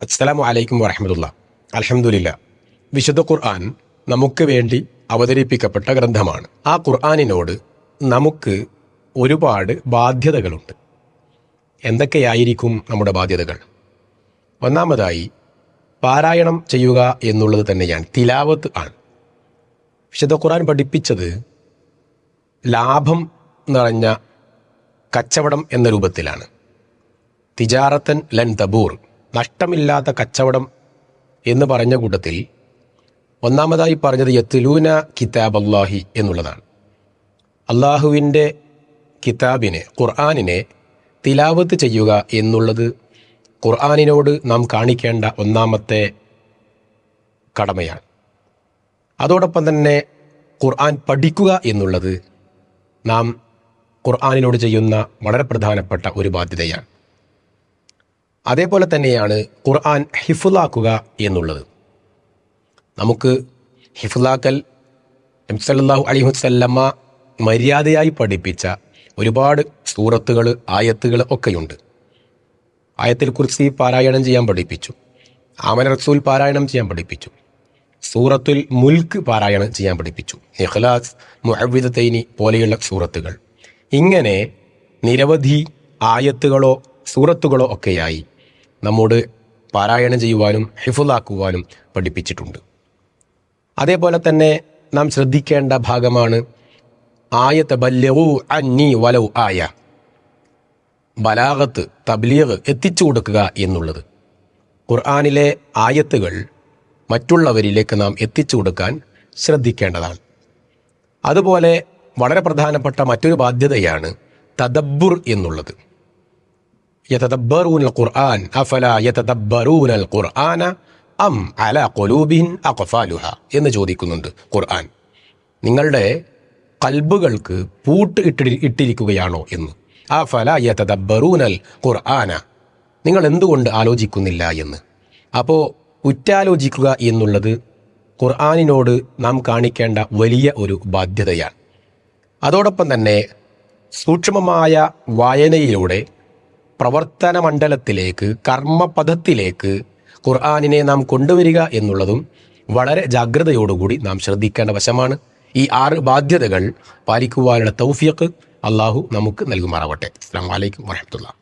അസ്സലാമു അലൈക്കും വറഹ്മത്തുള്ളാഹി. അൽഹംദുലില്ലാ. വിശുദ്ധ ഖുർആൻ നമുക്ക് വേണ്ടി അവതരിപ്പിക്കപ്പെട്ട ഗ്രന്ഥമാണ്. ആ ഖുർആനിനോട് നമുക്ക് ഒരുപാട് ബാധ്യതകളുണ്ട്. എന്തൊക്കെയായിരിക്കും നമ്മുടെ ബാധ്യതകൾ? ഒന്നാമതായി പാരായണം ചെയ്യുക എന്നുള്ളത് തന്നെയാണ്, തിലാവത്ത് ആണ്. വിശുദ്ധ ഖുർആൻ പഠിപ്പിച്ചത് ലാഭം നിറഞ്ഞ കച്ചവടം എന്ന രൂപത്തിലാണ്. തിജാറത്തൻ ലൻ തബൂർ, നഷ്ടമില്ലാത്ത കച്ചവടം എന്ന് പറഞ്ഞ കൂട്ടത്തിൽ ഒന്നാമതായി പറഞ്ഞത് യത്ലൂന കിതാബ് അല്ലാഹി എന്നുള്ളതാണ്. അള്ളാഹുവിൻ്റെ കിതാബിനെ, ഖുർആനിനെ തിലാവത്ത് ചെയ്യുക എന്നുള്ളത് ഖുർആനിനോട് നാം കാണിക്കേണ്ട ഒന്നാമത്തെ കടമയാണ്. അതോടൊപ്പം തന്നെ ഖുർആൻ പഠിക്കുക എന്നുള്ളത് നാം ഖുർആനിനോട് ചെയ്യുന്ന വളരെ പ്രധാനപ്പെട്ട ഒരു ബാധ്യതയാണ്. അതേപോലെ തന്നെയാണ് ഖുർആൻ ഹിഫ്ളാക്കുക എന്നുള്ളത്. നമുക്ക് ഹിഫ്ളാക്കൽ നബി സല്ലല്ലാഹു അലൈഹി വസല്ലമ മര്യാദയായി പഠിപ്പിച്ച ഒരുപാട് സൂറത്തുകൾ, ആയത്തുകൾ ഒക്കെയുണ്ട്. ആയത്തുൽ കുർസി പാരായണം ചെയ്യാൻ പഠിപ്പിച്ചു, ആമന റസൂൽ പാരായണം ചെയ്യാൻ പഠിപ്പിച്ചു, സൂറത്തുൽ മുൽക്ക് പാരായണം ചെയ്യാൻ പഠിപ്പിച്ചു, ഇഖ്ലാസ്, മുഅവ്വിദതൈനി പോലെയുള്ള സൂറത്തുകൾ. ഇങ്ങനെ നിരവധി ആയത്തുകളോ സൂറത്തുകളോ ഒക്കെയായി നമ്മോട് പാരായണം ചെയ്യുവാനും ഹിഫ്ളാക്കുവാനും പഠിപ്പിച്ചിട്ടുണ്ട്. അതേപോലെ തന്നെ നാം ശ്രദ്ധിക്കേണ്ട ഭാഗമാണ് ആയത്ത് ബല്ലിഗൂ അന്നി വലൗ ആയ, ബലാഗത്ത്, തബ്ലീഗ്, എത്തിച്ചു കൊടുക്കുക എന്നുള്ളത്. ഖുർആനിലെ ആയത്തുകൾ മറ്റുള്ളവരിലേക്ക് നാം എത്തിച്ചു കൊടുക്കാൻ ശ്രദ്ധിക്കേണ്ടതാണ്. അതുപോലെ വളരെ പ്രധാനപ്പെട്ട മറ്റൊരു ബാധ്യതയാണ് തദബ്ബുർ എന്നുള്ളത്. യതദബ്ബറൂനൽ ഖുർആൻ അഫലാ യതദബ്ബറൂനൽ ഖുർആന അം അലാ ഖുലൂബിഹിൻ അഖ്ഫാലുഹ എന്ന് ചോദിക്കുന്നുണ്ട് ഖുർആൻ. നിങ്ങളുടെ ഖൽബുകൾക്ക് പൂട്ട് ഇട്ടിരിക്കുകയാണോ എന്ന്. അഫലാ യതദബ്ബറൂനൽ ഖുർആന, നിങ്ങൾ എന്തുകൊണ്ട് ആലോചിക്കുന്നില്ല എന്ന്. അപ്പോൾ ഉറ്റാലോചിക്കുക എന്നുള്ളത് ഖുർആനിനോട് നാം കാണിക്കേണ്ട വലിയ ഒരു ബാധ്യതയാണ്. അതോടൊപ്പം തന്നെ സൂക്ഷ്മമായ വായനയിലൂടെ പ്രവർത്തന മണ്ഡലത്തിലേക്ക്, കർമ്മപഥത്തിലേക്ക് ഖുർആനിനെ നാം കൊണ്ടുവരിക എന്നുള്ളതും വളരെ ജാഗ്രതയോടുകൂടി നാം ശ്രദ്ധിക്കേണ്ട വശമാണ്. ഈ 6 ബാധ്യതകൾ പാലിക്കുവാനുള്ള തൗഫീഖ് അള്ളാഹു നമുക്ക് നൽകുമാറാവട്ടെ. അസ്സലാമു അലൈക്കും വറഹ്മത്തുള്ളാഹി.